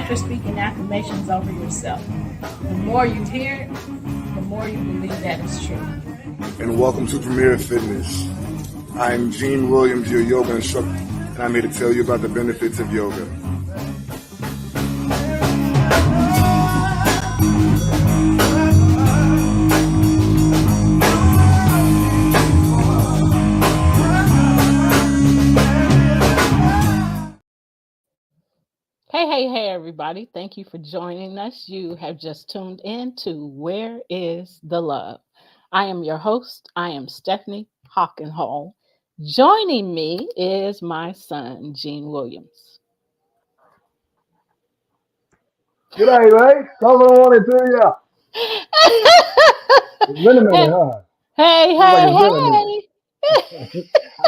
after speaking affirmations over yourself. The more you hear it, the more you believe that it's true. And welcome to Premier Fitness. I'm Gene Williams, your yoga instructor, and I'm here to tell you about the benefits of yoga. Hey, everybody. Thank you for joining us. You have just tuned in to Where is the Love? I am your host. I am Stephanie Hockenhall. Joining me is my son, Gene Williams. Good day, mate. Something I wanted to you. It's been a minute, huh? Hey. How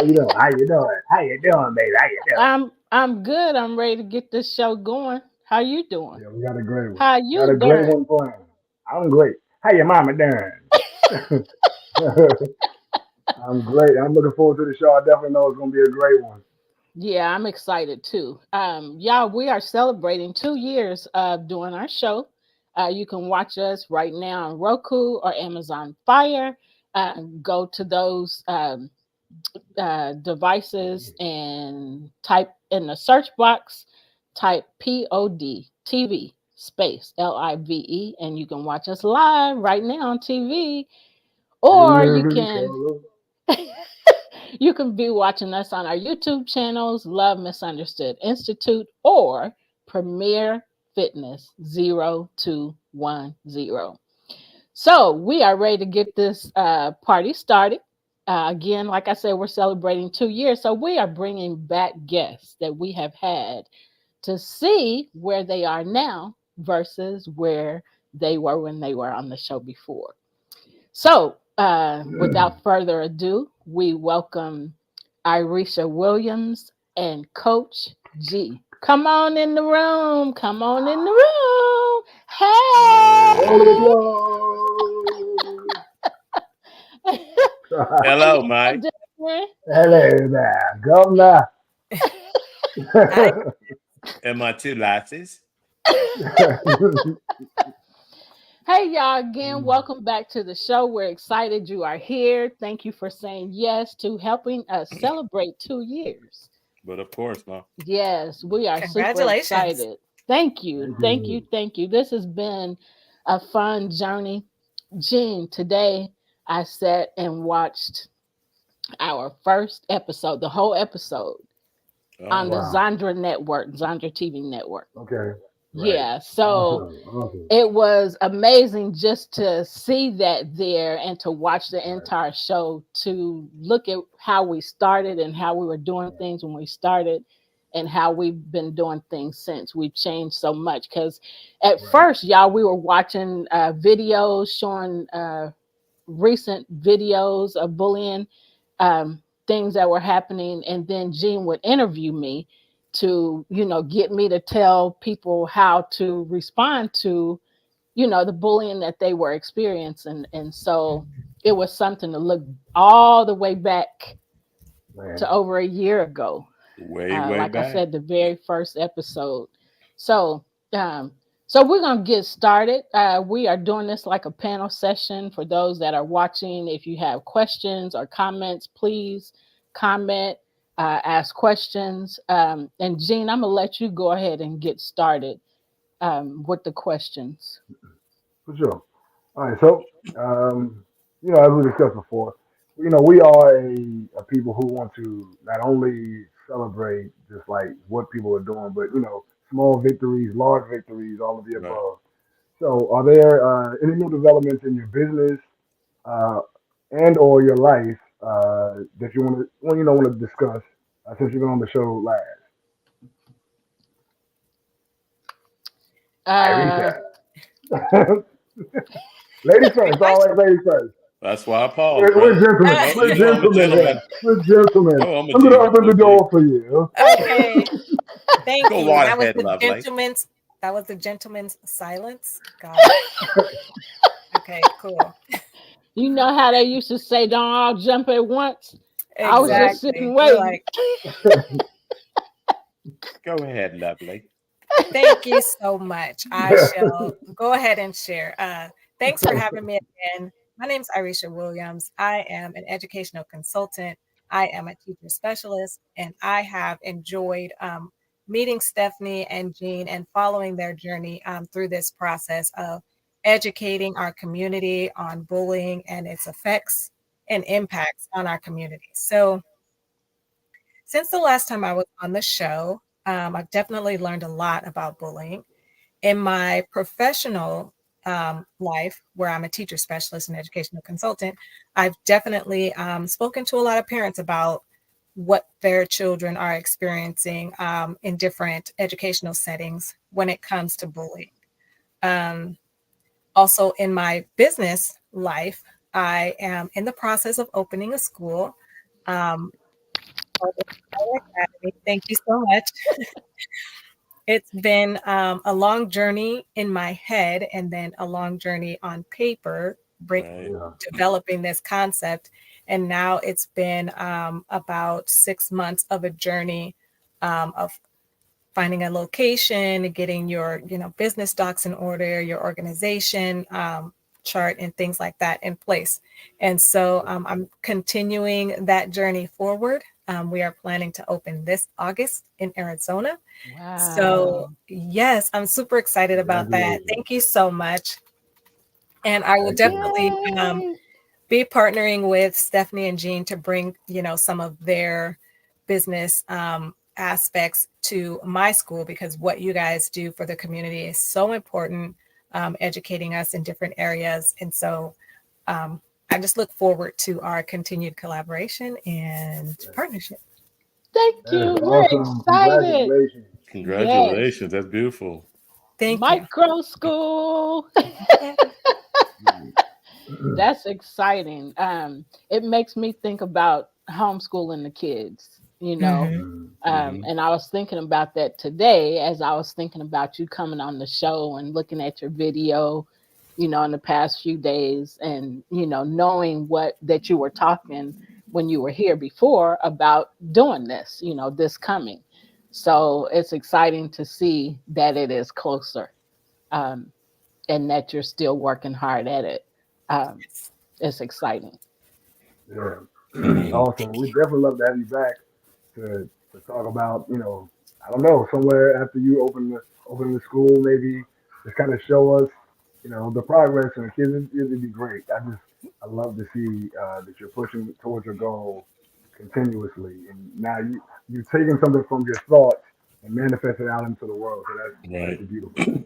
you doing? How you doing, baby? How you doing? I'm good. I'm ready to get this show going. How you doing? Yeah, we got a great one. How you got a doing? great one planned. I'm great. How your mama doing? I'm great. I'm looking forward to the show. I definitely know it's gonna be a great one. Yeah, I'm excited too. Y'all, we are celebrating 2 years of doing our show. You can watch us right now on Roku or Amazon Fire. Go to those devices and type in the search box, type POD TV space LIVE, and you can watch us live right now on TV, or you can you can be watching us on our YouTube channels, Love Misunderstood Institute or Premier Fitness 0210. So we are ready to get this party started. Again, like I said, we're celebrating 2 years. So we are bringing back guests that we have had to see where they are now versus where they were when they were on the show before. So without further ado, we welcome Irishia Williams and Coach G. Come on in the room. Come on in the room. Hey. Hello, Mike. Hello there, Governor. And my two lasses. Hey, y'all, again, welcome back to the show. We're excited you are here. Thank you for saying yes to helping us celebrate 2 years. But of course, Mom. Yes, we are super excited. Thank you. This has been a fun journey. Gene, today I sat and watched our first episode, the whole episode, on the Zandra Network, Zandra TV Network. Okay. Right. Yeah, so it was amazing just to see that there and to watch the entire show, to look at how we started and how we were doing things when we started and how we've been doing things since. We've changed so much because at first, y'all, we were watching videos showing recent videos of bullying, things that were happening, and then Gene would interview me to, get me to tell people how to respond to, the bullying that they were experiencing. And so it was something to look all the way back to over a year ago. Way like back. I said, the very first episode. So we're going to get started. We are doing this like a panel session for those that are watching. If you have questions or comments, please comment. Ask questions. And Gene, I'm going to let you go ahead and get started with the questions. For sure. All right. So, as we discussed before, we are a people who want to not only celebrate just like what people are doing, but, small victories, large victories, all of the above. So, are there any new developments in your business and or your life that you want to discuss since you've been on the show last? Ladies first, always ladies first. That's why I paused. We're gentlemen. We're gentlemen. I'm going to open the door for you. Okay. Thank you. That was the gentleman's silence. Got it. Okay, cool. You know how they used to say, don't all jump at once? Exactly. I was just sitting waiting. Go ahead, lovely. Thank you so much. I shall go ahead and share. Thanks for having me again. My name is Irishia Williams. I am an educational consultant. I am a teacher specialist, and I have enjoyed meeting Stephanie and Jean and following their journey through this process of educating our community on bullying and its effects and impacts on our community. So, since the last time I was on the show, I've definitely learned a lot about bullying. In my professional life, where I'm a teacher specialist and educational consultant, I've definitely spoken to a lot of parents about what their children are experiencing in different educational settings when it comes to bullying. Um, Also, in my business life, I am in the process of opening a school. Um, called Transpired Academy. Thank you so much. It's been a long journey in my head and then a long journey on paper, Right. developing this concept. And now it's been about 6 months of a journey of finding a location, getting your business docs in order, your organization chart and things like that in place. And so I'm continuing that journey forward. We are planning to open this August in Arizona. Wow. So yes, I'm super excited about that. Thank you so much. And I will definitely be partnering with Stephanie and Jean to bring, some of their business aspects to my school, because what you guys do for the community is so important, educating us in different areas. And so I just look forward to our continued collaboration and partnership. Thank you. We're Awesome. excited. Congratulations. Yes. That's beautiful. Thank Micro school. you. That's exciting. It makes me think about homeschooling the kids, Mhm. and I was thinking about that today as I was thinking about you coming on the show and looking at your video, in the past few days, and knowing that you were talking when you were here before about doing this, this coming. So it's exciting to see that it is closer, and that you're still working hard at it. Um, it's exciting. Yeah. Awesome. We definitely love to have you back to talk about, I don't know, somewhere after you open the school, maybe just kind of show us, the progress and the kids. It'd be great. I love to see that you're pushing towards your goal continuously, and now you've taken something from your thoughts and manifested it out into the world. So that's Right. actually beautiful.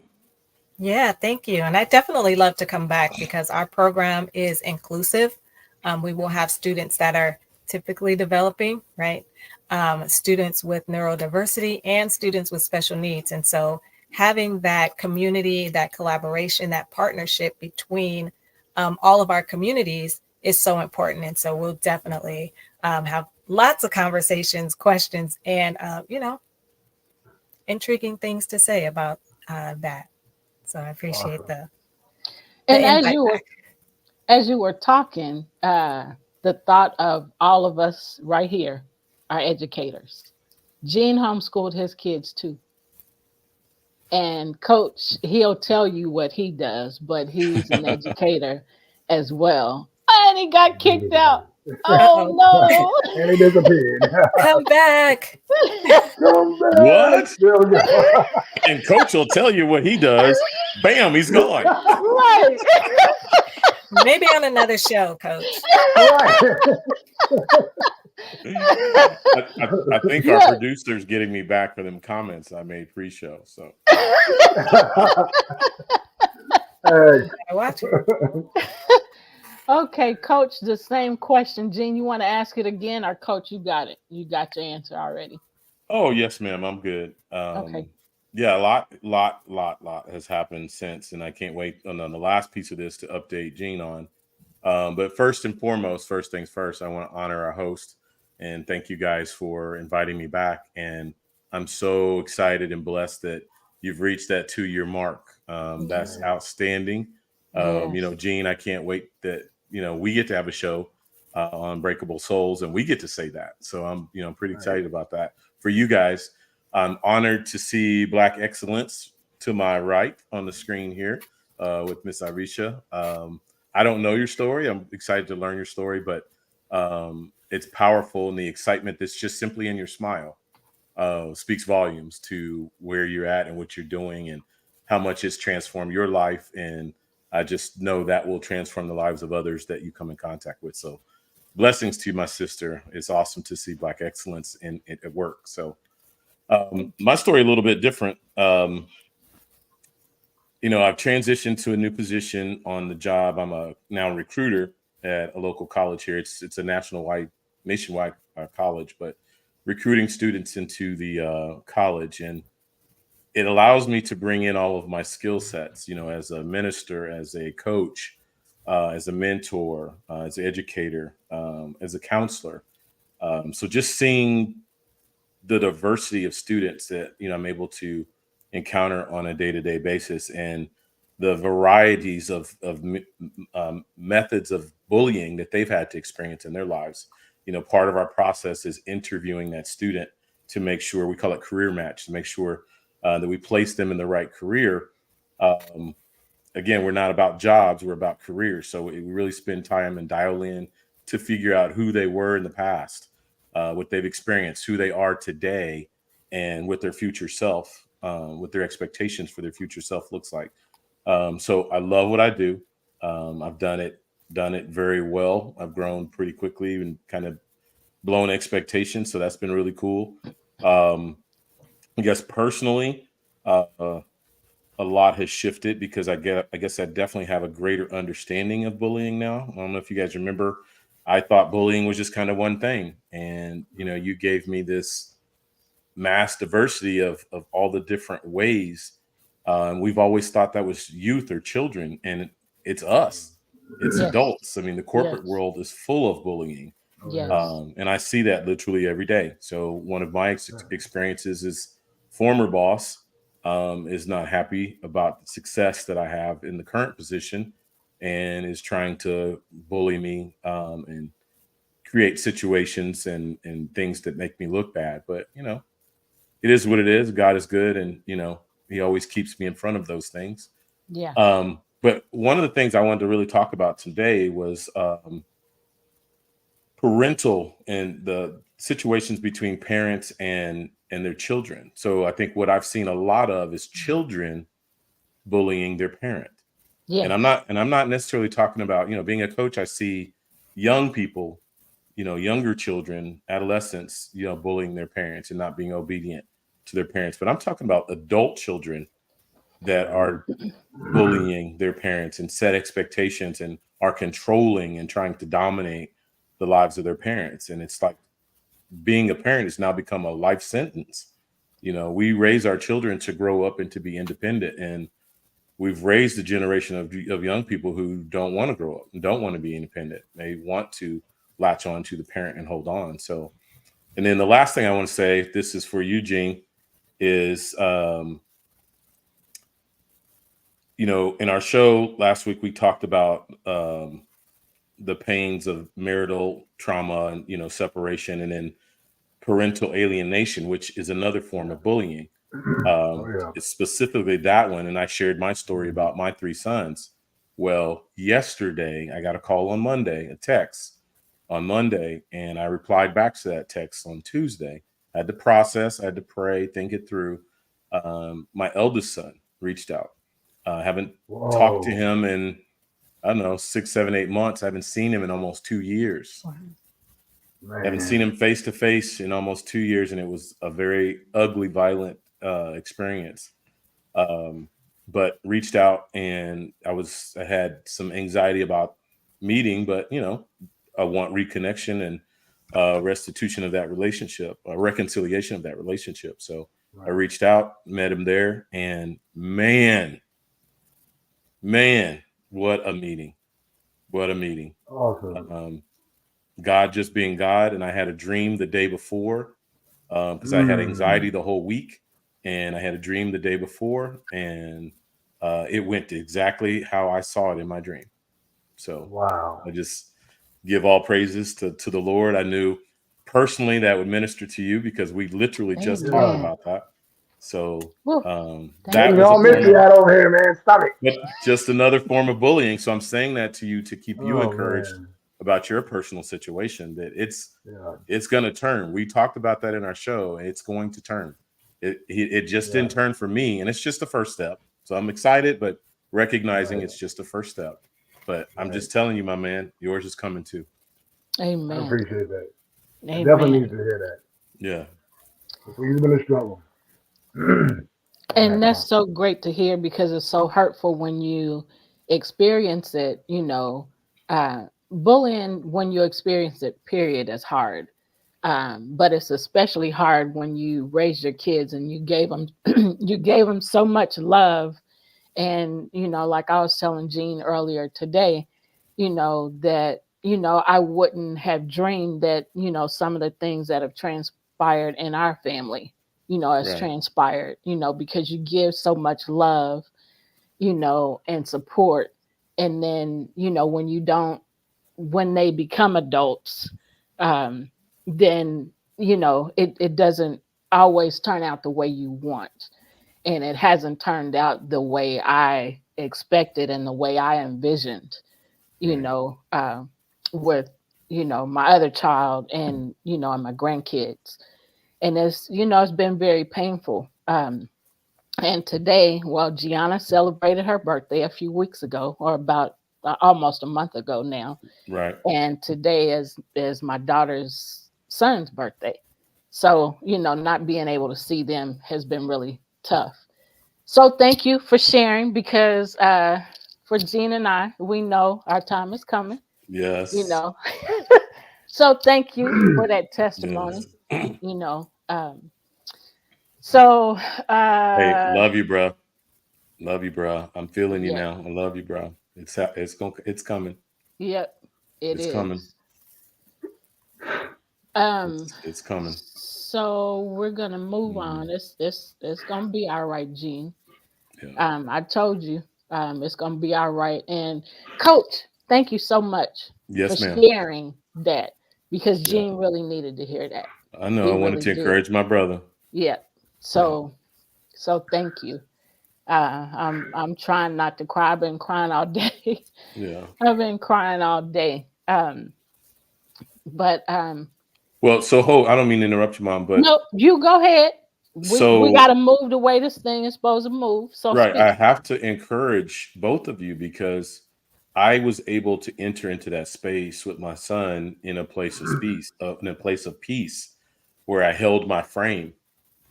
Yeah, thank you. And I definitely love to come back because our program is inclusive. We will have students that are typically developing, right? Students with neurodiversity and students with special needs. And so having that community, that collaboration, that partnership between all of our communities is so important. And so we'll definitely have lots of conversations, questions, and, intriguing things to say about that. So I appreciate Awesome. the And invite back. as you were talking, the thought of all of us right here are educators. Gene homeschooled his kids too. And Coach, he'll tell you what he does, but he's an educator as well. And he got kicked out. Uh-oh. Oh And he disappeared. Come back. Come back. What? There we go. And Coach will tell you what he does. Bam, he's gone. no! Right. Maybe on another show, Coach. Right. I think our producer's getting me back for them comments I made pre-show. So Hey. Watch it. Okay, Coach, the same question. Gene, you want to ask it again, or Coach, you got it? You got your answer already. oh yes, ma'am, I'm good. Okay. Yeah, a lot has happened since, and I can't wait on the last piece of this to update Gene on. But first and foremost, first things first, I want to honor our host and thank you guys for inviting me back. And I'm so excited and blessed that you've reached that 2-year mark. That's outstanding. Yes. Gene, I can't wait that, we get to have a show on Breakable Souls and we get to say that. So I'm, pretty excited about that for you guys. I'm honored to see Black Excellence to my right on the screen here with Miss Irishia. I don't know your story. I'm excited to learn your story, but it's powerful, and the excitement that's just simply in your smile speaks volumes to where you're at and what you're doing and how much it's transformed your life. And I just know that will transform the lives of others that you come in contact with. So blessings to you, my sister. It's awesome to see Black excellence at work. So my story a little bit different. I've transitioned to a new position on the job. I'm a now recruiter at a local college here. It's a nationwide college, but recruiting students into the college, and it allows me to bring in all of my skill sets. As a minister, as a coach, as a mentor, as an educator, as a counselor. So just seeing the diversity of students that I'm able to encounter on a day-to-day basis, and the varieties of methods of bullying that they've had to experience in their lives. Part of our process is interviewing that student to make sure, we call it career match, to make sure that we place them in the right career. Um, Again, we're not about jobs, we're about careers. So we really spend time and dial in to figure out who they were in the past, what they've experienced, who they are today, and what their future self, what their expectations for their future self looks like. So I love what I do. I've done it very well. I've grown pretty quickly and kind of blown expectations. So that's been really cool. I guess personally, uh, a lot has shifted because I guess I definitely have a greater understanding of bullying now. I don't know if you guys remember, I thought bullying was just kind of one thing, and you gave me this mass diversity of all the different ways. We've always thought that was youth or children, and it's us, it's Yes. adults. I mean, the corporate Yes. world is full of bullying, Yes. and I see that literally every day. So one of my experiences is former boss is not happy about the success that I have in the current position, and is trying to bully me and create situations and things that make me look bad. But it is what it is. God is good, and He always keeps me in front of those things. Yeah. But one of the things I wanted to really talk about today was parental and the situations between parents and their children. So I think what I've seen a lot of is children bullying their parent. And I'm Yes. not and I'm not necessarily talking about, being a coach, I see young people, younger children, adolescents, bullying their parents and not being obedient to their parents. But I'm talking about adult children that are bullying their parents and set expectations and are controlling and trying to dominate the lives of their parents. And it's like being a parent has now become a life sentence. We raise our children to grow up and to be independent. And we've raised a generation of young people who don't want to grow up and don't want to be independent. They want to latch on to the parent and hold on. So, and then the last thing I want to say, this is for you, Gene, is, in our show last week, we talked about the pains of marital trauma and, separation, and then parental alienation, which is another form of bullying. Oh yeah. It's specifically that one. And I shared my story about my three sons. Well, yesterday I got a call on Monday, a text on Monday, and I replied back to that text on Tuesday. I had to process, I had to pray, think it through. My eldest son reached out. I haven't talked to Whoa, him in, I don't know, 6, 7, 8 months. I haven't seen him in almost 2 years. Wow. I haven't seen man. him face to face in almost 2 years, and it was a very ugly, violent experience. Um, but reached out, and I had some anxiety about meeting, but I want reconnection and restitution of that relationship, reconciliation of that relationship. So I Right. reached out, met him there, and man, what a meeting! What a meeting! Awesome. Um, God just being God, and I had a dream the day before because I had Mm. anxiety the whole week, and I had a dream the day before, and it went exactly how I saw it in my dream. So I Wow. just give all praises to the Lord. I knew personally that would minister to you, because we literally just talked Amen. about that. So Woo. that Thank was a all form Missy of, out over here, man. Stop it. but just another form of bullying. So I'm saying that to you to keep you Oh encouraged man. about your personal situation, that Yeah. it's going to turn. We talked about that in our show. It's going to turn. It just Yeah. didn't turn for me, and it's just the first step. So I'm excited, but recognizing Right. it's just the first step. But I'm Right. just telling you, my man, yours is coming too. I Amen. appreciate that. I definitely Amen. need to hear that. Yeah, He's been a struggle. On And that that's part. so great to hear, because it's so hurtful when you experience it, bullying, when you experience it, period, is hard. But it's especially hard when you raise your kids and you gave them you gave them so much love. And like I was telling Jean earlier today, that I wouldn't have dreamed that some of the things that have transpired in our family has right. transpired, because you give so much love, and support. And then when you don't, when they become adults, um then it doesn't always turn out the way you want. And it hasn't turned out the way I expected and the way I envisioned, you Right. know, with my other child, and my grandkids. And it's been very painful. And today, well, Gianna celebrated her birthday a few weeks ago, or about almost a month ago now. Right. And today is my daughter's son's birthday. So not being able to see them has been really tough. So thank you for sharing, because for Gene and I, we know our time is coming, you Yes. know. So thank you for that testimony, Yes. you know. So Hey, love you, bro. Love you, bro. I'm feeling you yeah, now. I love you, bro. It's coming. yep, it It's coming. is. Um, It's coming. so we're gonna move on. Mm, It's gonna be all right, Gene. yeah. I told you, it's gonna be all right. And Coach, thank you so much for Yes, ma'am. sharing that, because Yeah. Gene really needed to hear that. I know. He I wanted really to did. encourage my brother. Yeah. Yeah. So thank you. I'm trying not to cry. I've been crying all day. Yeah. I've been crying all day. But Well, so I don't mean to interrupt you, Mom, but no, you go ahead. We so gotta move the way this thing is supposed to move. So right, I speak. have to encourage both of you, because I was able to enter into that space with my son in a place of peace, where I held my frame.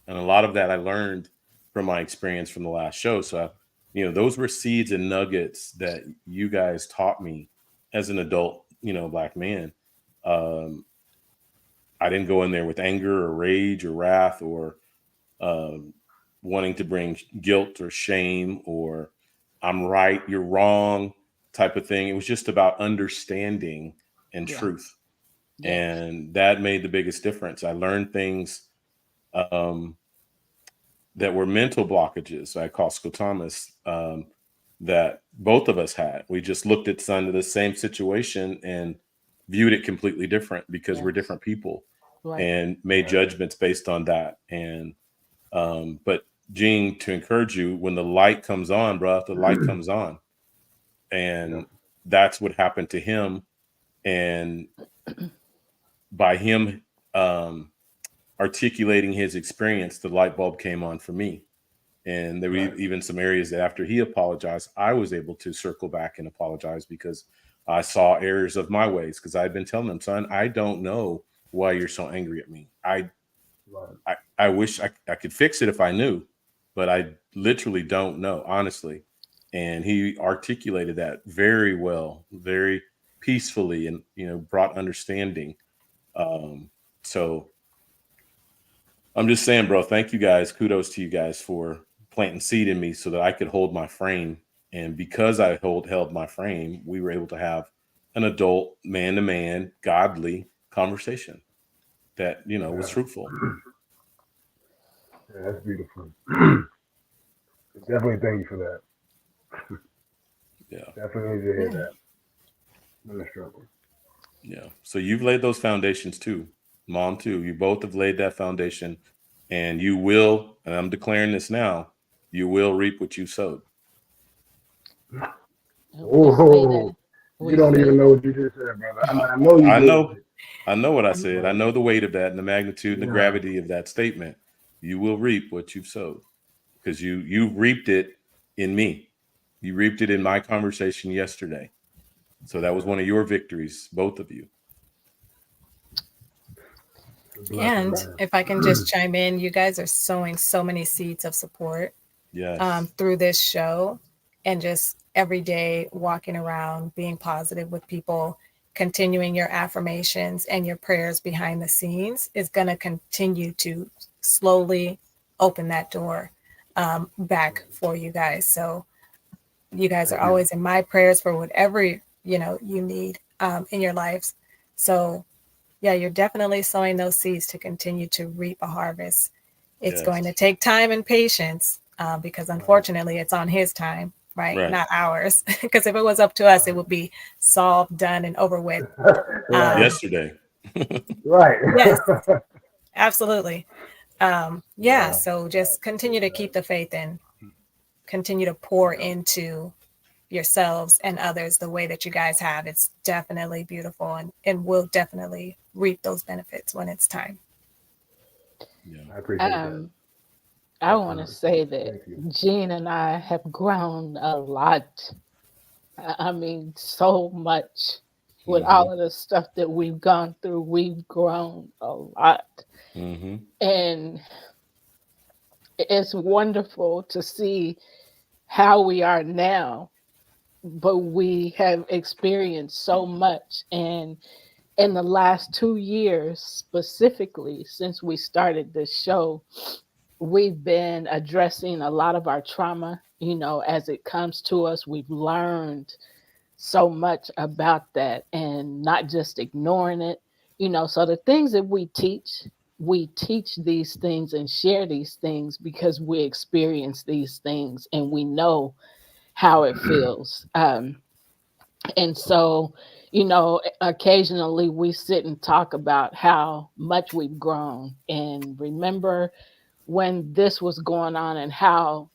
And a lot of that I learned from my experience from the last show. So, those were seeds and nuggets that you guys taught me as an adult, Black man. Um, I didn't go in there with anger or rage or wrath, or um, wanting to bring guilt or shame, or I'm right, you're wrong type of thing. It was just about understanding and Yeah. truth. Yes. And that made the biggest difference. I learned things um, that were mental blockages. I call scotomas, that both of us had. We just looked at the same situation and viewed it completely different, because we're Yes. different people, Right. and made Right. judgments based on that. And but Gene, to encourage you, when the light comes on, bro, the light comes on. Yeah. And that's what happened to him. And by him um, articulating his experience, the light bulb came on for me. And there were Right. even some areas that after he apologized, I was able to circle back and apologize, because I saw errors of my ways. Because I'd been telling him, son, I don't know why you're so angry at me. Right. I wish I could fix it if I knew, but I literally don't know, honestly. And he articulated that very well, very peacefully, and brought understanding. Um, so I'm just saying, bro, thank you guys. Kudos to you guys for planting seed in me so that I could hold my frame. And because I held my frame, we were able to have an adult, man to man, godly conversation that was Yeah. fruitful. Yeah, that's beautiful. Definitely thank you for that. Yeah. Definitely need to hear Yeah. that. I'm in the struggle. Yeah. So you've laid those foundations too, Mom too. You both have laid that foundation, and you will. And I'm declaring this now. You will reap what you sowed. We say that. Oh, you We don't say even know that. what you just said, brother. I know you I believe know. it, I know what I said. I but know the weight of that and the magnitude and the yeah, gravity of that statement. You will reap what you've sowed because you reaped it in me. You reaped it in my conversation yesterday. So that was one of your victories, both of you. it's a blessing, And That- if I can just man. chime in, you guys are sowing so many seeds of support Yes. through this show, and just every day walking around, being positive with people, continuing your affirmations and your prayers behind the scenes is going to continue to slowly open that door back for you guys. So you guys are Thank you. always in my prayers for whatever you need in your lives. So yeah, you're definitely sowing those seeds to continue to reap a harvest. It's Yes. going to take time and patience because Right, unfortunately it's on his time, right? Right. Not ours. Because if it was up to us, it right, would be solved, done, and over with. right, Um, Yesterday. right. yes, absolutely. Yeah, Yeah, so just continue to keep the faith and continue to pour into yourselves and others the way that you guys have. It's definitely beautiful, and will definitely reap those benefits when it's time. Yeah. I appreciate that. Um, I want to Uh, say that thank you. Gene and I have grown a lot. I mean, so much with Mm-hmm. all of the stuff that we've gone through. We've grown a lot. Mm-hmm. And it's wonderful to see how we are now, but we have experienced so much. And in the last 2 years, specifically, since we started this show, we've been addressing a lot of our trauma, as it comes to us. We've learned so much about that and not just ignoring it. So the things that we teach these things and share these things because we experience these things and we know how it feels. And so, occasionally we sit and talk about how much we've grown and remember when this was going on and how,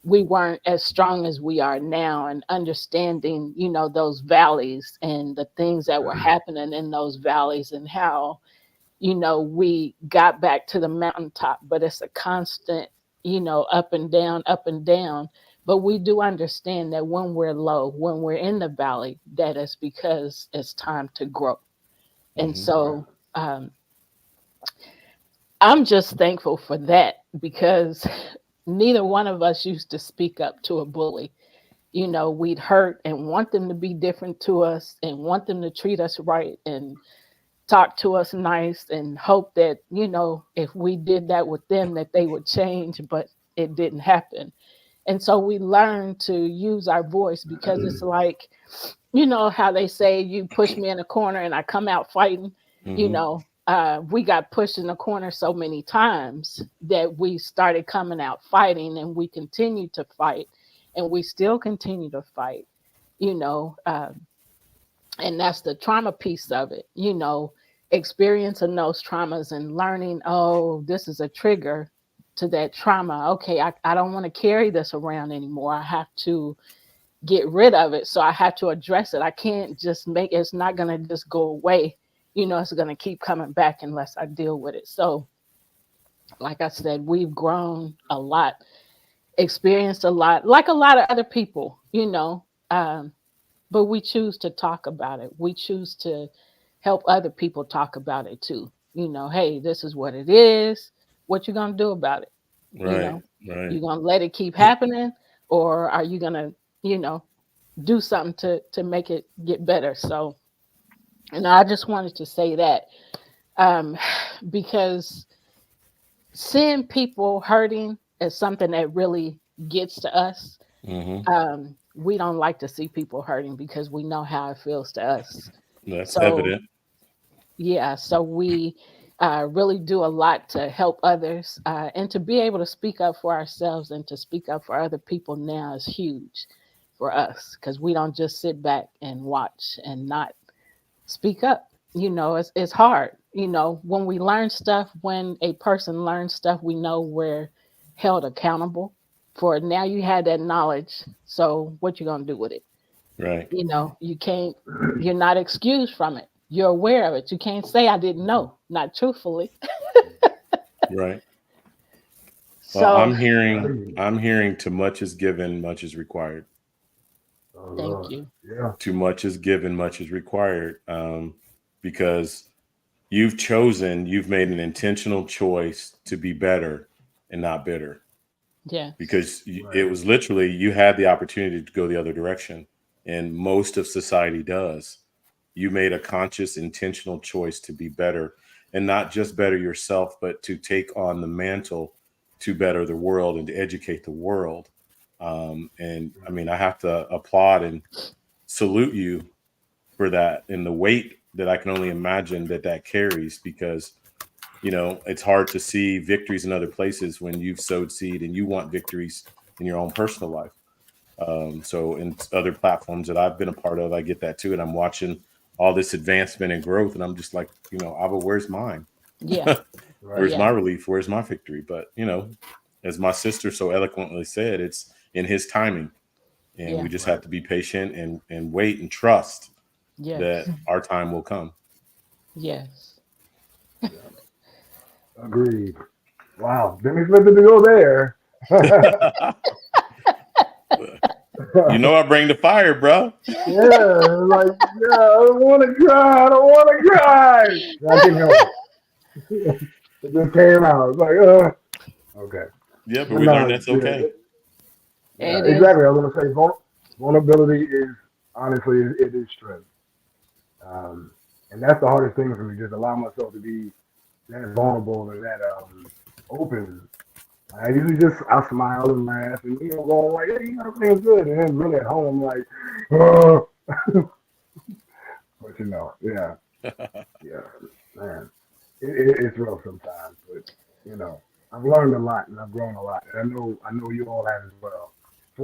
we weren't as strong as we are now and understanding, those valleys and the things that were happening in those valleys and how, we got back to the mountaintop, but it's a constant, up and down, up and down. But we do understand that when we're low, when we're in the valley, that is because it's time to grow. And Mm-hmm. Right. so I'm just thankful for that because neither one of us used to speak up to a bully. We'd hurt and want them to be different to us and want them to treat us right and talk to us nice and hope that, if we did that with them, that they would change, but it didn't happen. And so we learned to use our voice because it's like, how they say you push me in a corner and I come out fighting, Mm-hmm. we got pushed in the corner so many times that we started coming out fighting and we continued to fight and we still continue to fight, you know. And that's the trauma piece of it, experiencing those traumas and learning, oh, this is a trigger to that trauma. Okay, I don't want to carry this around anymore. I have to get rid of it. So I have to address it. I can't just it's not going to just go away. It's going to keep coming back unless I deal with it. So, like I said, we've grown a lot, experienced a lot, like a lot of other people, but we choose to talk about it. We choose to help other people talk about it too. Hey, this is what it is. What you going to do about it? You Right. know, Right. you going to let it keep happening or are you going to, do something to make it get better? So, I just wanted to say that um, because seeing people hurting is something that really gets to us. Mm-hmm. We don't like to see people hurting because we know how it feels to us. That's So evident. yeah, so we really do a lot to help others and to be able to speak up for ourselves and to speak up for other people now is huge for us because we don't just sit back and watch and not speak up. It's hard. when we learn stuff, when a person learns stuff, we know we're held accountable for it. Now you had that knowledge. So what you going to do with it? Right. You can't, you're not excused from it. You're aware of it. You can't say I didn't know, not truthfully. Right. Well, So I'm hearing too much is given, much is required. Oh thank Lord. you. Yeah. Too much is given, much is required. Because you've made an intentional choice to be better and not bitter. Yes. Because it Right. was literally, you had the opportunity to go the other direction. And most of society does. You made a conscious, intentional choice to be better, and not just better yourself, but to take on the mantle to better the world and to educate the world. And I mean, I have to applaud and salute you for that, and the weight that I can only imagine that carries, because it's hard to see victories in other places when you've sowed seed and you want victories in your own personal life. So in other platforms that I've been a part of, I get that too, and I'm watching all this advancement and growth, and I'm just like, Abba, where's mine? Yeah. Right. Where's Yeah. my relief? Where's my victory? But as my sister so eloquently said, it's in His timing, and we Yeah. just Right. have to be patient and wait and trust that Yes. our time will come. Yes. Yeah. Agreed. Wow. Didn't expect it to go there. I bring the fire, bro. Yeah, like, yeah, I don't want to cry. I don't want to cry. I couldn't help it. It just came out. It's like, okay. Yeah, but But we learned no, that's yeah, okay. yeah, It is. exactly. I was gonna say vulnerability is honestly it is strength, um, and that's the hardest thing for me. Just allow myself to be that vulnerable and that open. I usually just I smile and laugh and going like, hey, everything's good, and then really at home I'm like, oh. But yeah, yeah, man, it's rough sometimes, but I've learned a lot and I've grown a lot, and I know you all have as well. So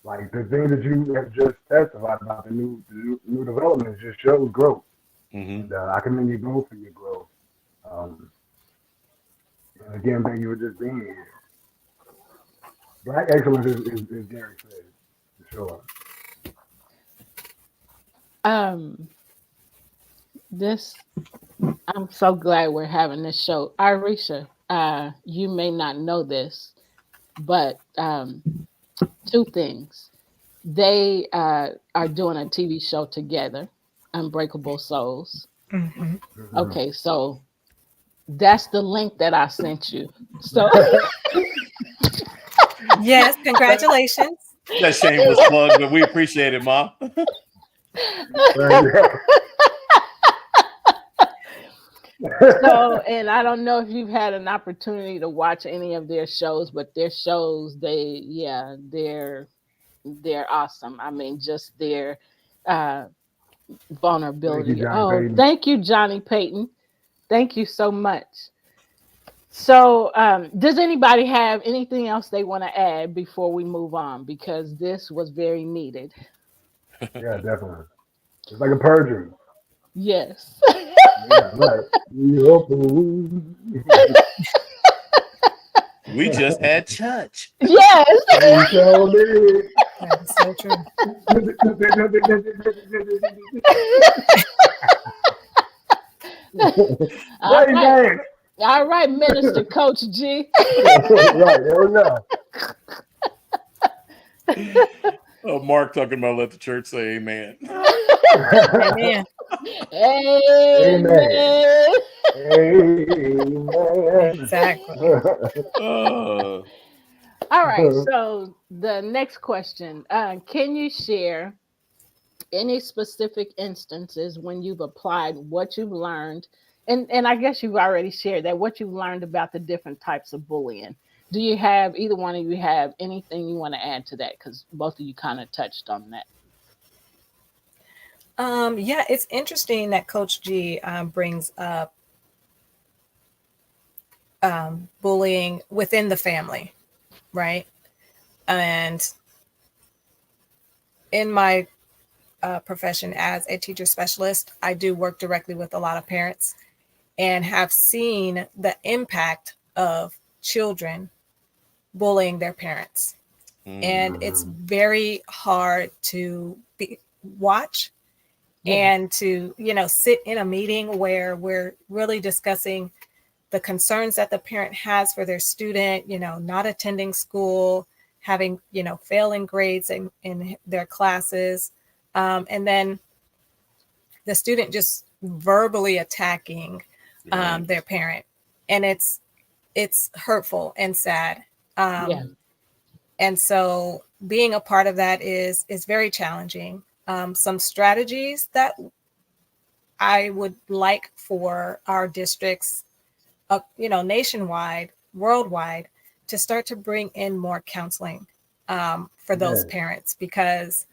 like the things that you have just testified about, the new developments just shows growth, Hmm. and I commend you both for your growth. Um, and again, thank you for just being here. Black excellence is Gary said, for sure. Um, this I'm so glad we're having this show. Irisha, you may not know this, but two things. They are doing a TV show together, Unbreakable Souls. Mhm. Mhm. Okay, so that's the link that I sent you. So Yes, congratulations. That shameless plug, but we appreciate it, Ma. Right, so, and I don't know if you've had an opportunity to watch any of their shows, but their shows, they're awesome. I mean, just their uh, Thank you, vulnerability. Johnny Oh, Payton. thank you, Johnny Payton. Thank you so much. So, does anybody have anything else they want to add before we move on? Because this was very needed. Yeah, definitely. It's like a purging. Yes. Yeah, right. Your food. We just had church. Yes. We shall live. That is so true. All Right, right. man. All right, Minister Coach G. Right, there we go. Oh, Mark talking about let the church say amen. Amen. Amen. Amen. Amen. Exactly. Uh, All right. So the next question: can you share any specific instances when you've applied what you've learned? And I guess you've already shared that what you've learned about the different types of bullying. Do you have either one of you have anything you want to add to that? Because both of you kind of touched on that. Yeah, it's interesting that Coach G brings up bullying within the family, right? And in my profession as a teacher specialist, I do work directly with a lot of parents and have seen the impact of children bullying their parents. And it's very hard to watch and to, sit in a meeting where we're really discussing the concerns that the parent has for their student, not attending school, having, failing grades in their classes. And then the student just verbally attacking their parent. And it's hurtful and sad. And so being a part of that is very challenging. Some strategies that I would like for our districts, nationwide, worldwide, to start to bring in more counseling for those parents, because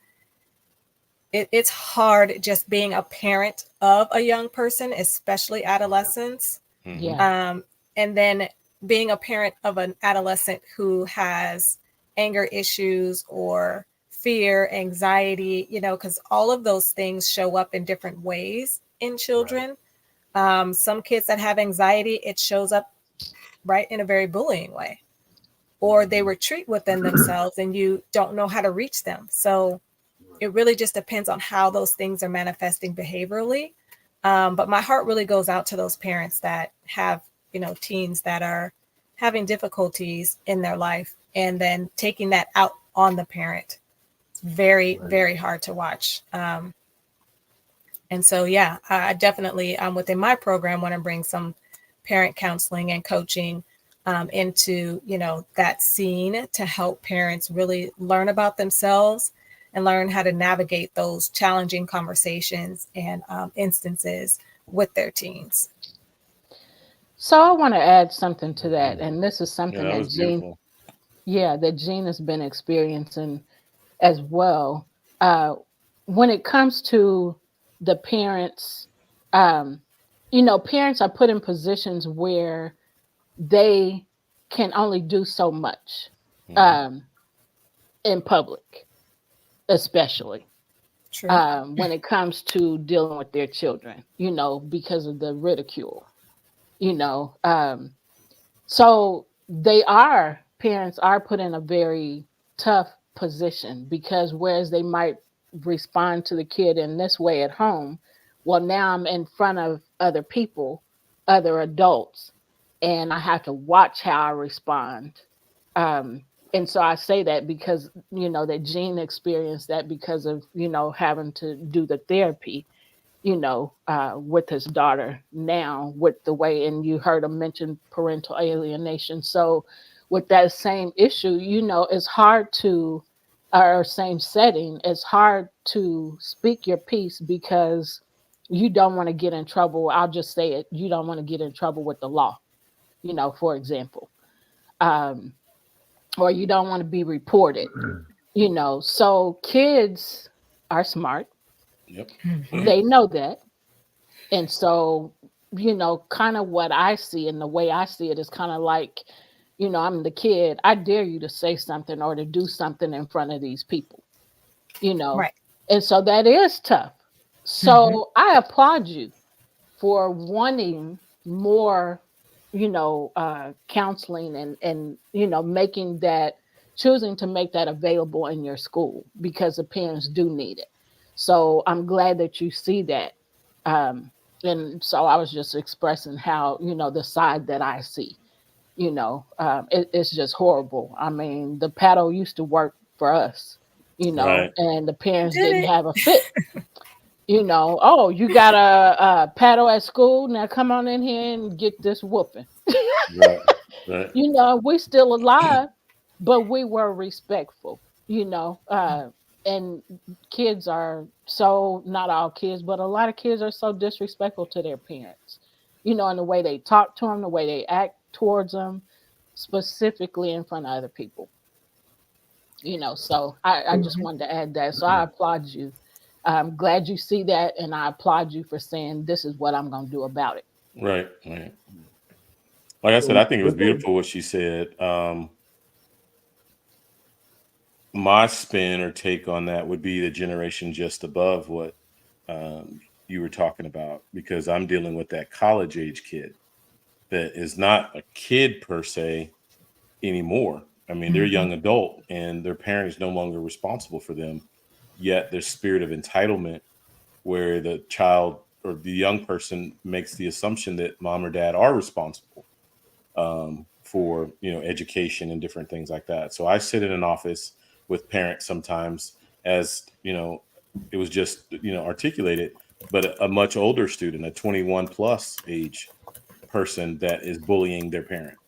it's hard just being a parent of a young person, especially adolescents. And then being a parent of an adolescent who has anger issues or fear, anxiety, because all of those things show up in different ways in children. Some kids that have anxiety, it shows up right in a very bullying way, or they retreat within themselves and you don't know how to reach them. So it really just depends on how those things are manifesting behaviorally. But my heart really goes out to those parents that have, teens that are having difficulties in their life and then taking that out on the parent. It's very, very hard to watch. And so, I definitely, within my program, want to bring some parent counseling and coaching into, that scene to help parents really learn about themselves and learn how to navigate those challenging conversations and instances with their teens. So I want to add something to that. And this is something that that was Jean, beautiful. that Jean has been experiencing as well. When it comes to the parents, parents are put in positions where they can only do so much in public, especially True. when it comes to dealing with their children, because of the ridicule, so parents are put in a very tough position, because whereas they might respond to the kid in this way at home, well, now I'm in front of other people, other adults, and I have to watch how I respond. And so I say that because, that Jean experienced that because of, having to do the therapy, with his daughter now, with the way, and you heard him mention parental alienation. So with that same issue, it's hard to, or same setting, it's hard to speak your piece because you don't want to get in trouble. I'll just say it. You don't want to get in trouble with the law, for example, or you don't want to be reported, so kids are smart. Yep. They know that. And so, kind of what I see and the way I see it is kind of like, I'm the kid. I dare you to say something or to do something in front of these people, Right. And so that is tough. So I applaud you for wanting more, counseling and, making that, choosing to make that available in your school, because the parents do need it. So I'm glad that you see that. And so I was just expressing how, the side that I see, it's just horrible. I mean, the paddle used to work for us, Right. and the parents Did didn't it? have a fit. Oh, you got a paddle at school. Now come on in here and get this whooping. Right. Right. We still alive, but we were respectful, and kids are so, not all kids, but a lot of kids are so disrespectful to their parents, in the way they talk to them, the way they act towards them, specifically in front of other people, so I just wanted to add that. So I applaud you. I'm glad you see that, and I applaud you for saying this is what I'm going to do about it. Right. Right. Like I said, I think it was beautiful what she said. my spin or take on that would be the generation just above what you were talking about, because I'm dealing with that college age kid that is not a kid per se anymore. I mean, they're a young adult and their parent is no longer responsible for them. Yet there's spirit of entitlement where the child or the young person makes the assumption that mom or dad are responsible for education and different things like that. So I sit in an office with parents sometimes, as it was just articulated, but a much older student, a 21 plus age person that is bullying their parent,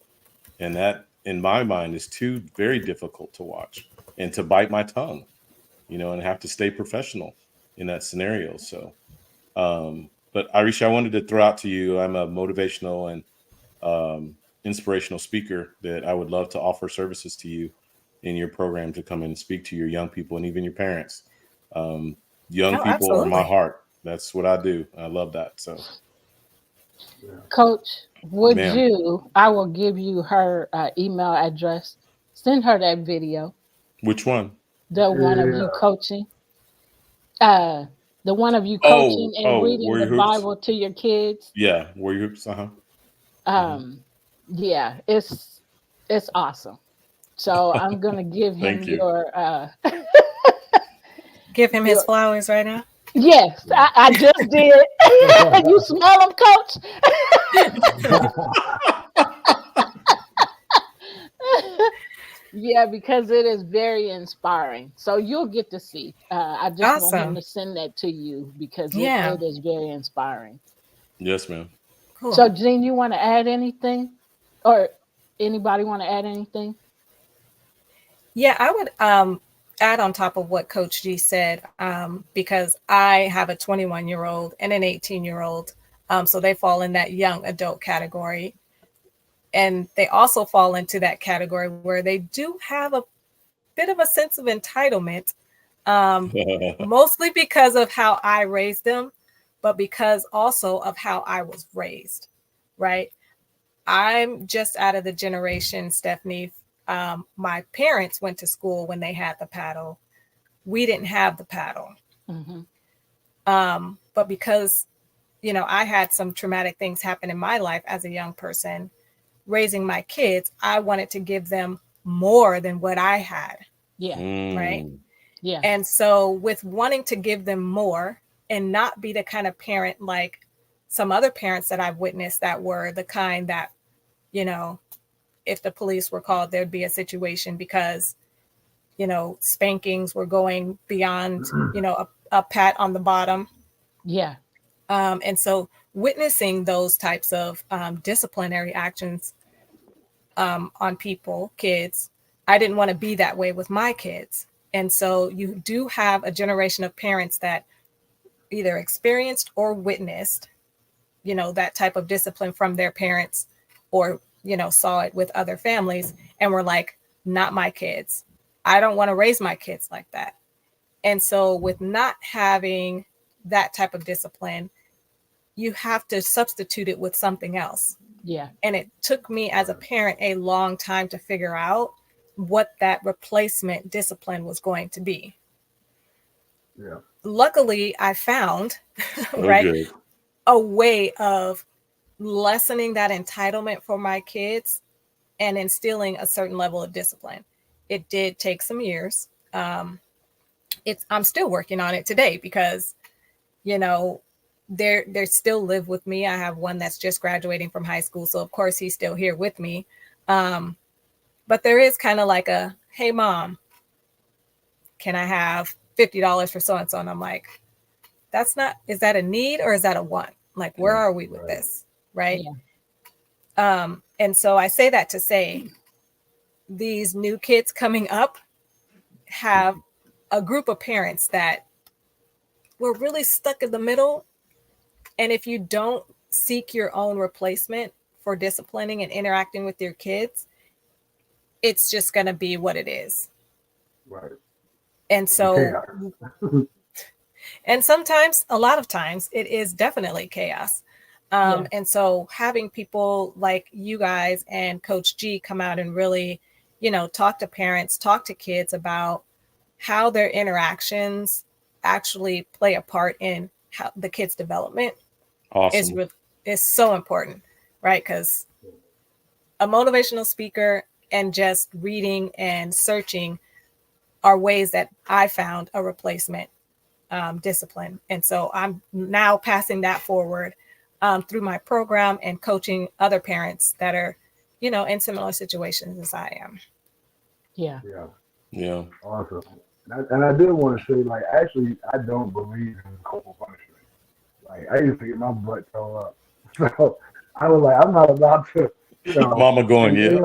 and that in my mind is too very difficult to watch and to bite my tongue, and have to stay professional in that scenario. So but Irisha, I wanted to throw out to you, I'm a motivational and inspirational speaker that I would love to offer services to you in your program to come in and speak to your young people and even your parents. Young Oh, people are my absolutely. heart. That's what I do. I love that. So, Coach, would ma'am, you? I will give you her email address. Send her that video. which one? The one of Yeah. you coaching. Uh, the one of you Oh, coaching and reading Warrior the Hoops. Bible to your kids. Yeah, Warrior Hoops. Uh huh. Hmm. Yeah, it's awesome. So I'm gonna give him Thank you. your Give him his your flowers right now. yes, I just did. You smell them, coach? Yeah, because it is very inspiring. So you'll get to see. I just want him Awesome. to send that to you because Yeah. it is very inspiring. Yes, ma'am. Cool. So, Jean, you want to add anything? Or anybody want to add anything? Yeah, I would add on top of what Coach G said, because I have a 21-year-old and an 18-year-old. So they fall in that young adult category. And they also fall into that category where they do have a bit of a sense of entitlement, mostly because of how I raised them, but because also of how I was raised, right? I'm just out of the generation, Stephanie. My parents went to school when they had the paddle. We didn't have the paddle. Mm-hmm. But because, I had some traumatic things happen in my life as a young person, raising my kids, I wanted to give them more than what I had, Yeah, right? Mm. yeah, And so, with wanting to give them more and not be the kind of parent like some other parents that I've witnessed that were the kind that, you know, if the police were called, there'd be a situation because, spankings were going beyond, a pat on the bottom. yeah, And so, witnessing those types of disciplinary actions on people, kids, I didn't want to be that way with my kids. And so, you do have a generation of parents that either experienced or witnessed, that type of discipline from their parents, or, saw it with other families and were like, not my kids. I don't want to raise my kids like that. And so, with not having that type of discipline, you have to substitute it with something else. yeah, And it took me as a parent a long time to figure out what that replacement discipline was going to be. Yeah. Luckily, I found, So right, good. a way of lessening that entitlement for my kids and instilling a certain level of discipline. It did take some years. I'm still working on it today because, you know, they still live with me. I have one that's just graduating from high school, so of course he's still here with me. But there is kind of like a, hey mom, can I have $50 for so and so? And I'm like, is that a need or is that a want? Like, where are we with this? Right. yeah, And so I say that to say these new kids coming up have a group of parents that were really stuck in the middle. And if you don't seek your own replacement for disciplining and interacting with your kids, it's just going to be what it is. Right. And so, Chaos. and sometimes, a lot of times, it is definitely chaos. yeah, And so having people like you guys and Coach G come out and really, talk to parents, talk to kids about how their interactions actually play a part in how the kid's development Awesome. is so important, right? Because a motivational speaker and just reading and searching are ways that I found a replacement discipline. And so I'm now passing that forward through my program and coaching other parents that are, in similar situations as I am. Yeah. Yeah. Awesome. And I did want to say, like, actually, I don't believe in corporal punishment. Like, I used to get my butt tore up. So I was like, I'm not about to, Mama going, and, yeah.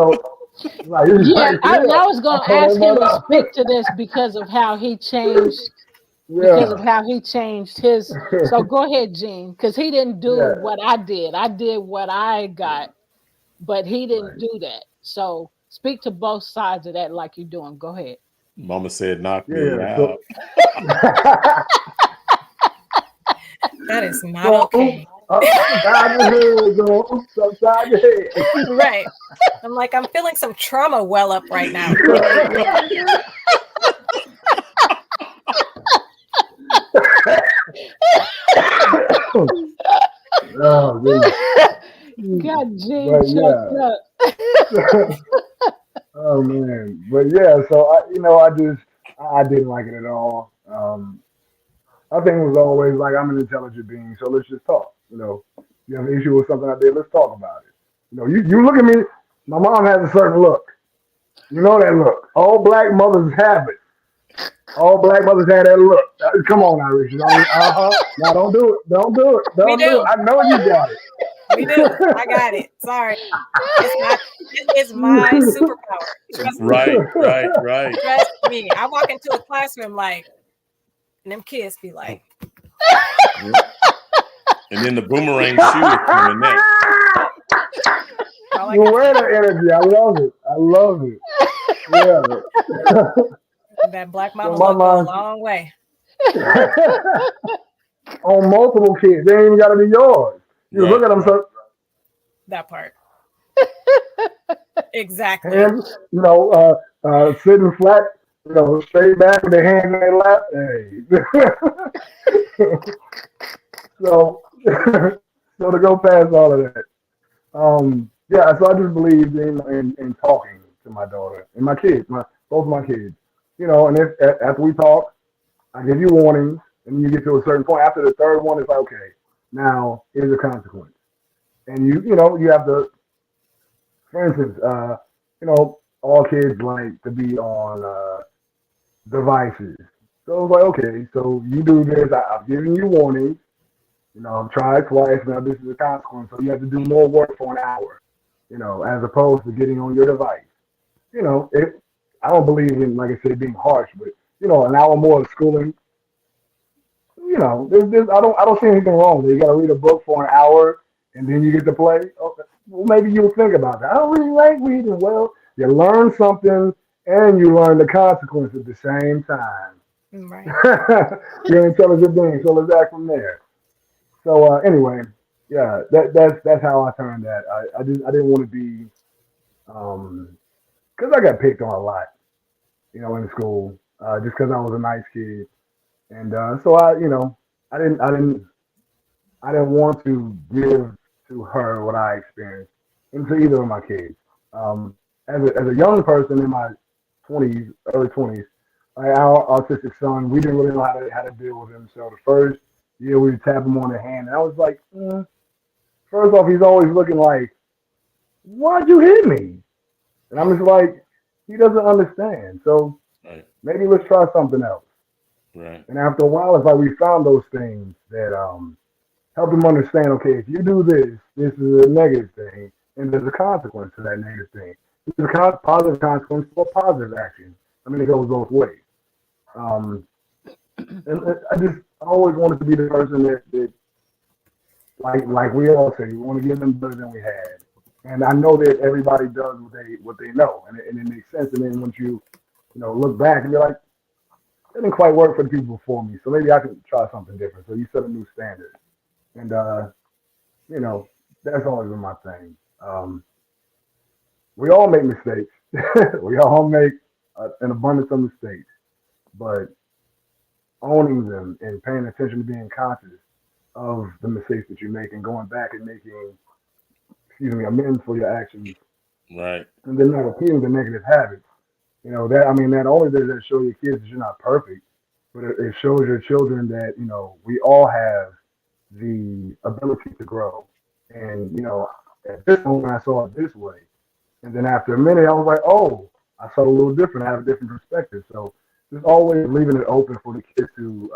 like, Yeah, like, I yeah, was I going to tore ask that him butt to up. speak to this because of how he changed, Yeah, his. So go ahead, Gene, because he didn't do yeah, what I did. I did what I got, but he didn't right. do that. So speak to both sides of that like you're doing. Go ahead. Mama said, knock Yeah, me yeah. out. That is not Go okay. upside your head, go oops upside your head. Right. I'm like, I'm feeling some trauma well up right now. Oh, goodness. God, Gene But choked yeah. up. Oh man. But yeah, so I didn't like it at all. I think it was always like I'm an intelligent being, so let's just talk. You have an issue with something I did, let's talk about it. You look at me, my mom has a certain look. You know that look. All black mothers have it. All black mothers have that look. Come on, Irishia. Now don't do it. Don't do it. We Don't do it. do. I know you got it. We do. I got it. Sorry. It's my superpower. Trust me. Right. Trust me. I walk into a classroom like, and them kids be like, And then the boomerang shoe is coming next. all I You got wear the energy. I love it. I love it. Yeah. that black So mama my look go a mom long way. on multiple kids. They ain't even got to be yours. You look Right. at them, so That part. Exactly. hands, sitting flat, straight back with their hands in their lap. Hey. So, so to go past all of that, yeah. So I just believe in talking to my daughter and my kids, both my kids. And after we talk, I give you warnings, and you get to a certain point. After the third one, it's like, okay, now here's a consequence, and you have to. For instance, all kids like to be on devices. So it's like, okay, so you do this. I've given you warnings. I've tried twice. Now this is a consequence. So you have to do more work for an hour. As opposed to getting on your device. I don't believe in, like I said, being harsh, but an hour more of schooling. I don't see anything wrong with it. You got to read a book for an hour and then you get to play. Okay. Well, maybe you'll think about that. I don't really like reading. Well, you learn something and you learn the consequence at the same time. Right. You're an intelligent being, so let's act from there. So anyway, yeah, that's how I turned that. I didn't want to be because I got picked on a lot, in school, just because I was a nice kid, and so I didn't want to give to her what I experienced, and to either of my kids. As a young person in my 20s, early 20s, our autistic son, we didn't really know how to deal with him. So the first year we would tap him on the hand, and I was like, first off, he's always looking like, why'd you hit me? And I'm just like, he doesn't understand. So Right. maybe let's try something else. Right. And after a while, it's like we found those things that help him understand, okay, if you do this, this is a negative thing, and there's a consequence to that negative thing. There's a positive consequence for a positive action. I mean, it goes both ways. And I always wanted to be the person that like we all say, we want to give them better than we had. And I know that everybody does what they know, and it makes sense. And then once you look back and you're like, it didn't quite work for the people before me, so maybe I can try something different. So you set a new standard, and that's always been my thing. We all make mistakes. We all make an abundance of mistakes, but owning them and paying attention to being conscious of the mistakes that you make and going back and making, amends for your actions, Right. and then not repeating the negative habits. That, I mean, not only does that show your kids that you're not perfect, but it shows your children that, we all have the ability to grow. And, at this moment, I saw it this way. And then after a minute, I was like, oh, I saw it a little different. I have a different perspective. So just always leaving it open for the kids to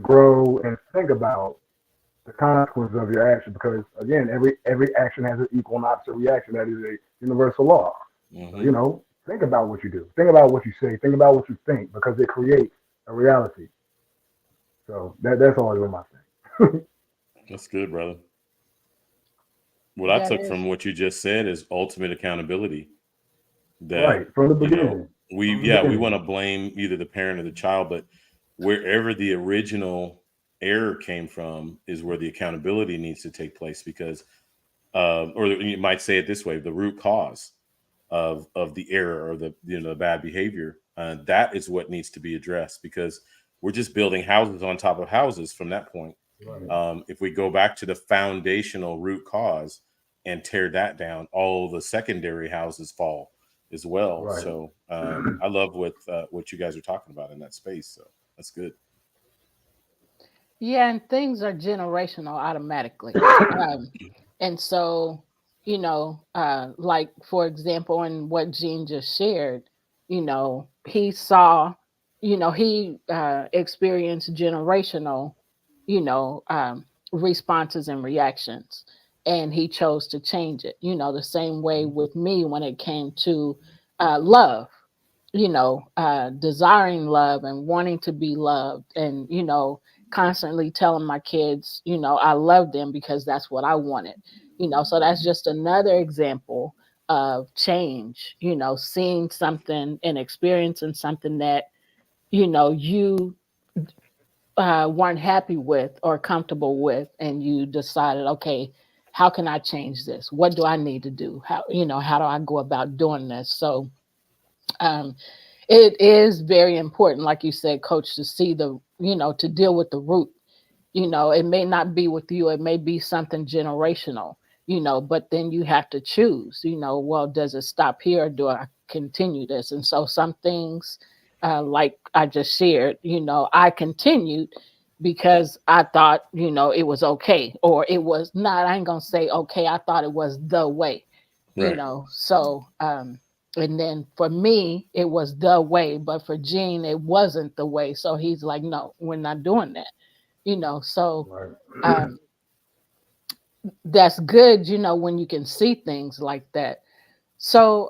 grow and think about the consequences of your action, because again, every action has an equal and opposite reaction. That is a universal law. So, Mm-hmm. think about what you do, think about what you say, think about what you think, because it creates a reality. So that's always been my thing. That's good, brother. What I That took is. from what you just said is ultimate accountability. That, Right from the you know, beginning. we From the yeah, we want beginning. to blame either the parent or the child, but wherever the original error came from is where the accountability needs to take place, because or you might say it this way, the root cause of the error or the bad behavior, that is what needs to be addressed, because we're just building houses on top of houses from that point. Right. If we go back to the foundational root cause and tear that down, all the secondary houses fall as well. Right. So I love what you guys are talking about in that space. So that's good. Yeah, and things are generational automatically. Um, and so, like for example, in what Gene just shared, he saw, he experienced generational, you know, um, responses and reactions, and he chose to change it. The same way with me when it came to love, desiring love and wanting to be loved, and constantly telling my kids, I love them because that's what I wanted. So that's just another example of change, seeing something and experiencing something that, you weren't happy with or comfortable with, and you decided, okay, how can I change this? What do I need to do? How do I go about doing this? So, um, it is very important, like you said, coach, to see to deal with the root. It may not be with you, it may be something generational, but then you have to choose, well, does it stop here or do I continue this? And so some things, like I just shared, I continued because I thought, it was okay, or it was not, I ain't gonna say okay, I thought it was the way, Right. so and then for me it was the way, but for Gene it wasn't the way, so he's like, no, we're not doing that, so Right. um that's good, when you can see things like that. So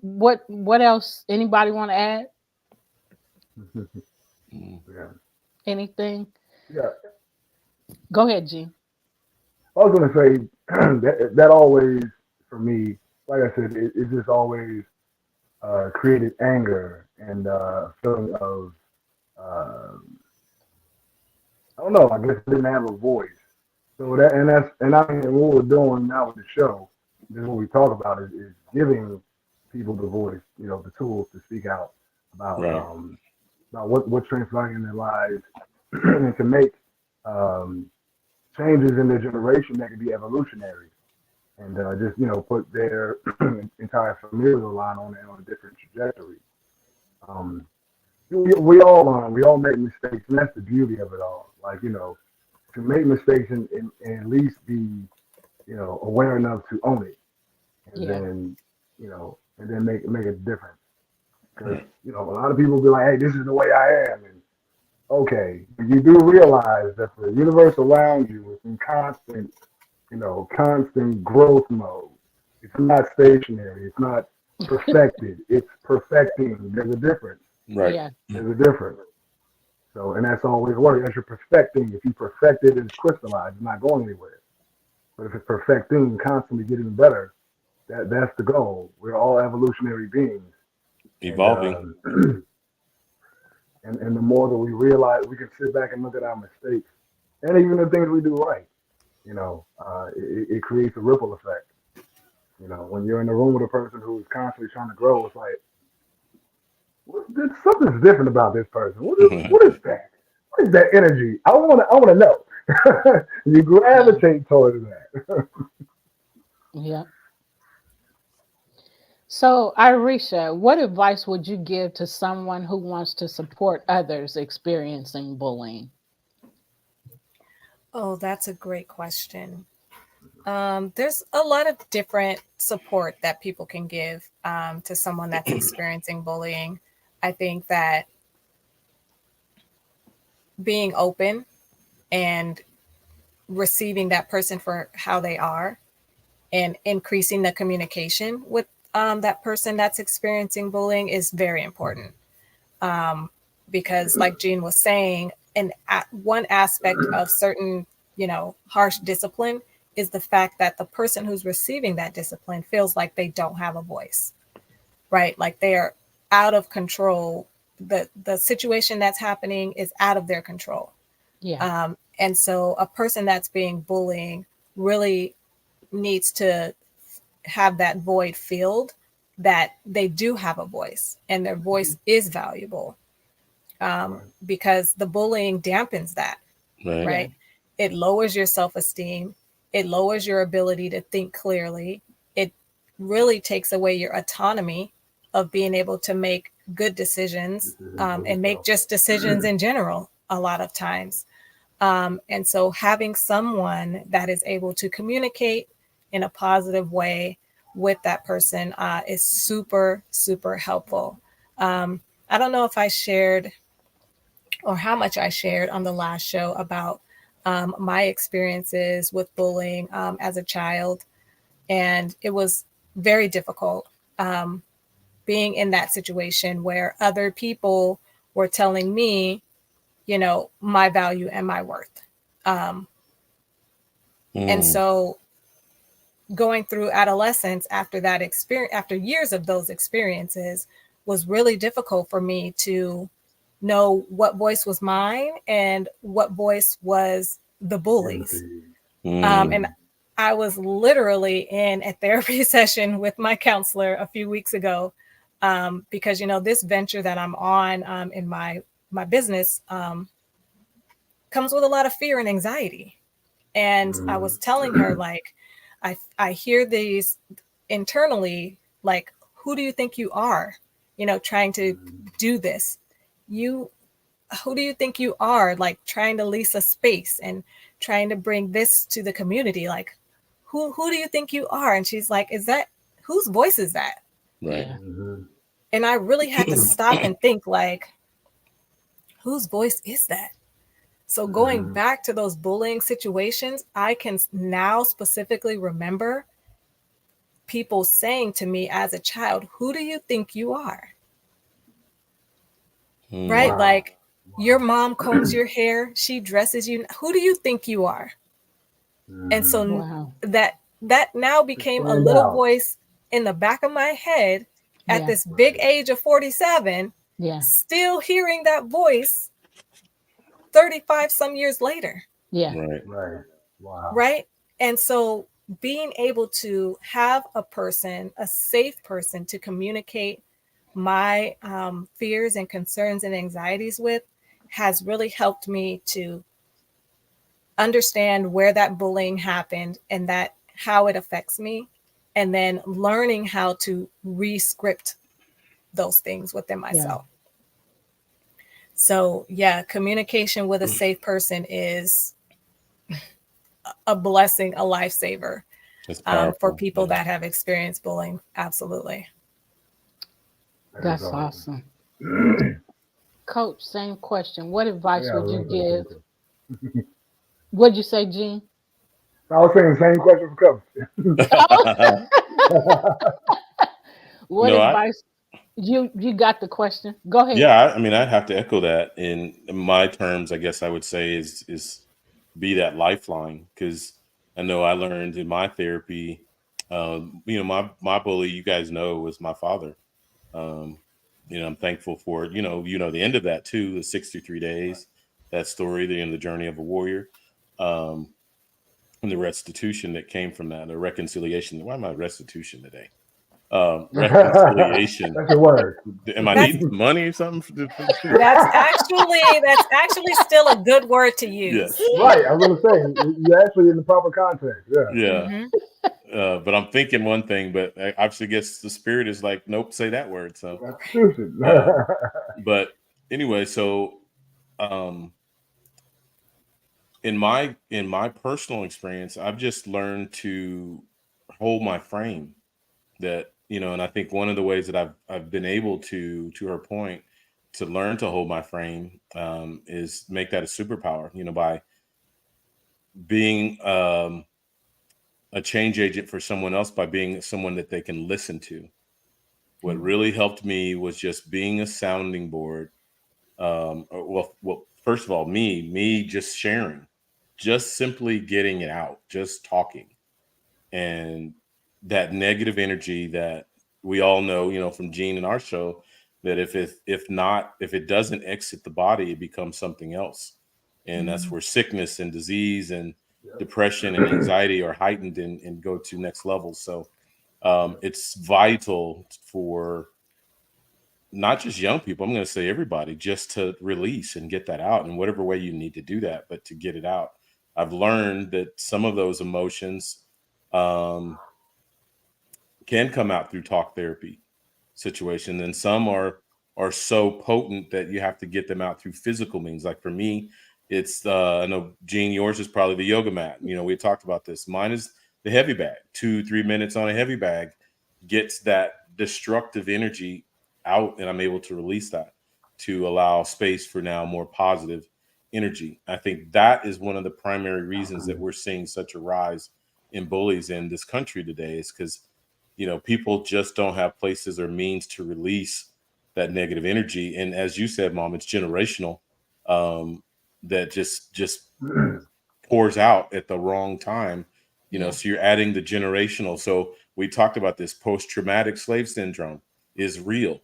what else, anybody want to add Mm. Yeah. anything? Yeah. Go ahead, Gene. I was gonna say that always, for me, like I said, it just always created anger and a feeling of uh, I don't know. I guess it didn't have a voice. So I mean, what we're doing now with the show, this is what we talk about is giving people the voice, the tools to speak out about Right. about what's transpiring in their lives, and to make um, changes in their generation that could be evolutionary, and just put their entire familial line on a different trajectory. Um, we all learn, we all make mistakes, and that's the beauty of it all. Like, to make mistakes and at least be aware enough to own it, and Yeah. then make a difference. Because Right. a lot of people be like, hey, this is the way I am, and okay, you do realize that the universe around you is in constant growth mode. It's not stationary. It's not perfected. It's perfecting. There's a difference. Right. Yeah. There's a difference. So, and that's always work. As you're perfecting, if you perfect it, it's crystallized. It's not going anywhere. But if it's perfecting, constantly getting better, that's the goal. We're all evolutionary beings, and Evolving. and the more that we realize, we can sit back and look at our mistakes, and even the things we do right. It creates a ripple effect. When you're in the room with a person who is constantly trying to grow, it's like Something's different about this person. What is that? What is that energy? I want to know. You Yeah. gravitate towards that. Yeah. So, Irisha, what advice would you give to someone who wants to support others experiencing bullying? Oh, that's a great question. There's a lot of different support that people can give to someone that's experiencing bullying. I think that being open and receiving that person for how they are and increasing the communication with that person that's experiencing bullying is very important. Because, like Jean was saying, one aspect of certain, harsh discipline is the fact that the person who's receiving that discipline feels like they don't have a voice, right? Like they are out of control. The situation that's happening is out of their control. Yeah. And so a person that's being bullying really needs to have that void filled, that they do have a voice and their voice is valuable, Right. because the bullying dampens that, Right. Yeah. right? It lowers your self esteem, it lowers your ability to think clearly, it really takes away your autonomy of being able to make good decisions, Decision for and make yourself. just decisions in general a lot of times. And so having someone that is able to communicate in a positive way with that person is super, super helpful. I don't know if I shared or how much I shared on the last show about my experiences with bullying as a child. And it was very difficult being in that situation where other people were telling me, my value and my worth. Um, and Mm. so going through adolescence after that experience, after years of those experiences, was really difficult for me to know what voice was mine and what voice was the bullies. Empathy. And Mm. I was literally in a therapy session with my counselor a few weeks ago, because this venture that I'm on in my business comes with a lot of fear and anxiety. And I was telling her, like, I hear these internally, like, who do you think you are? Trying to do this. You Who do you think you are, like trying to lease a space and trying to bring this to the community? Like, who do you think you are? And she's like, is that, whose voice is that? Right. Yeah. And I really had to stop and think, like, whose voice is that? So going back to those bullying situations, I can now specifically remember people saying to me as a child, who do you think you are? Right? Mm. Wow. Like, your mom combs your hair, she dresses you. Who do you think you are? And so Wow. that now To became a stand little out. voice in the back of my head at Yeah. this big age of 47, Yeah. still hearing that voice 35 some years later. Yeah. Right. Right. Wow. Right? And so being able to have a person, a safe person to communicate my fears and concerns and anxieties with, has really helped me to understand where that bullying happened and that how it affects me, and then learning how to re-script those things within Yeah. myself. So yeah, communication with a safe person is a blessing, a lifesaver, It's for powerful. people Yeah. that have experienced bullying. Absolutely. That is That's awesome. awesome. Coach, same question. What Yeah, advice I would was you going to say the give? same thing. What'd you say, Jean? I was saying the same question for Oh, Coach. what No, advice? You got the question. Go ahead. yeah, I mean, I'd have to echo that in my terms. I guess I would say is be that lifeline, because I know I learned in my therapy. My bully, you guys know, was my father. Um, I'm thankful for it. The end of that too, the 63 days, that story, the journey of a warrior, um, and the restitution that came from that, the reconciliation. Why am I restitution today? reconciliation. That's a word. Am I That's needing some money or something? that's actually still a good word to use. Yes, Right. I'm gonna say you're actually in the proper context. Yeah. yeah. Mhm. But I'm thinking one thing, but I obviously guess the spirit is like, nope, say that word. So, That's stupid. but anyway, so um, in my personal experience, I've just learned to hold my frame. That and I think one of the ways that I've been able to her point, to learn to hold my frame is make that a superpower. By being a change agent for someone else, by being someone that they can listen to. What really helped me was just being a sounding board. Well, first of all, me just sharing, just simply getting it out, just talking, and that negative energy that we all know, from Gene and our show, that if it doesn't exit the body, it becomes something else, and that's where sickness and disease and depression and anxiety are heightened and go to next levels. So it's vital for not just young people, I'm going to say everybody, just to release and get that out in whatever way you need to do that, but to get it out. I've learned that some of those emotions um, can come out through talk therapy situation, and some are so potent that you have to get them out through physical means. Like for me, it's I know, Gene, yours is probably the yoga mat. We talked about this. Mine is the heavy bag. 2-3 minutes on a heavy bag gets that destructive energy out, and I'm able to release that to allow space for now more positive energy. I think that is one of the primary reasons that we're seeing such a rise in bullies in this country today, is because people just don't have places or means to release that negative energy. And as you said, Mom, it's generational. That just pours out at the wrong time. Yeah. So you're adding the generational. So we talked about this post-traumatic slave syndrome is real.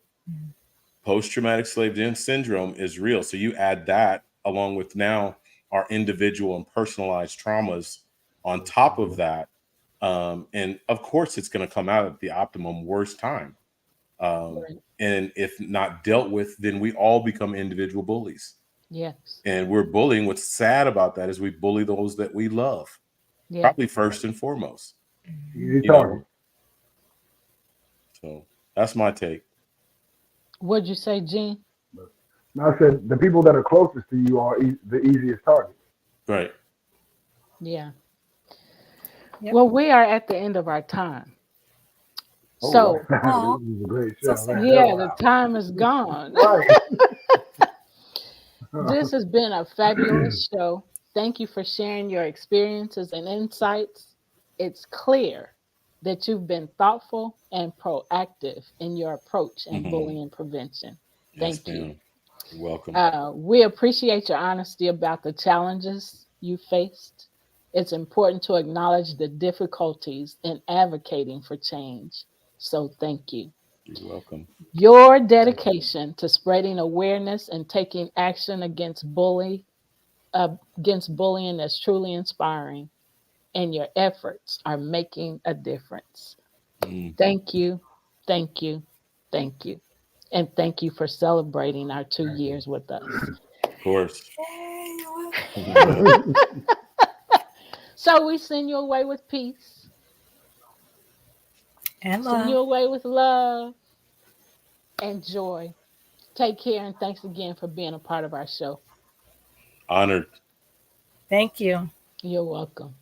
Post-traumatic slave syndrome is real. So you add that along with now our individual and personalized traumas on top of that. And of course, it's going to come out at the optimum worst time. Right. And if not dealt with, then we all become individual bullies. Yes. And we're bullying. What's sad about that is we bully those that we love, Yeah. probably first and foremost. Easy You know, talking. so that's my take. What'd you say, Gene? Now I said the people that are closest to you are the easiest target. Right. Yeah. Yep. Well, we are at the end of our time. Oh, So, Aw, this is a great so show, sad. man. yeah, the Wow. time is gone. Right. This has been a fabulous show. Thank you for sharing your experiences and insights. It's clear that you've been thoughtful and proactive in your approach in Mhm. bullying prevention. Yes, Thank you. ma'am. You're welcome. We appreciate your honesty about the challenges you faced. It's important to acknowledge the difficulties in advocating for change. So, thank you. You're welcome. Your dedication to spreading awareness and taking action against bullying is truly inspiring, and your efforts are making a difference. Mm, Thank you, thank you, thank you, and thank you for celebrating our 2 years with us. of course. Yay, you're So we send you away with peace, and send you love. away with love and joy. Take care, and thanks again for being a part of our show. Honored. Thank you. You're welcome.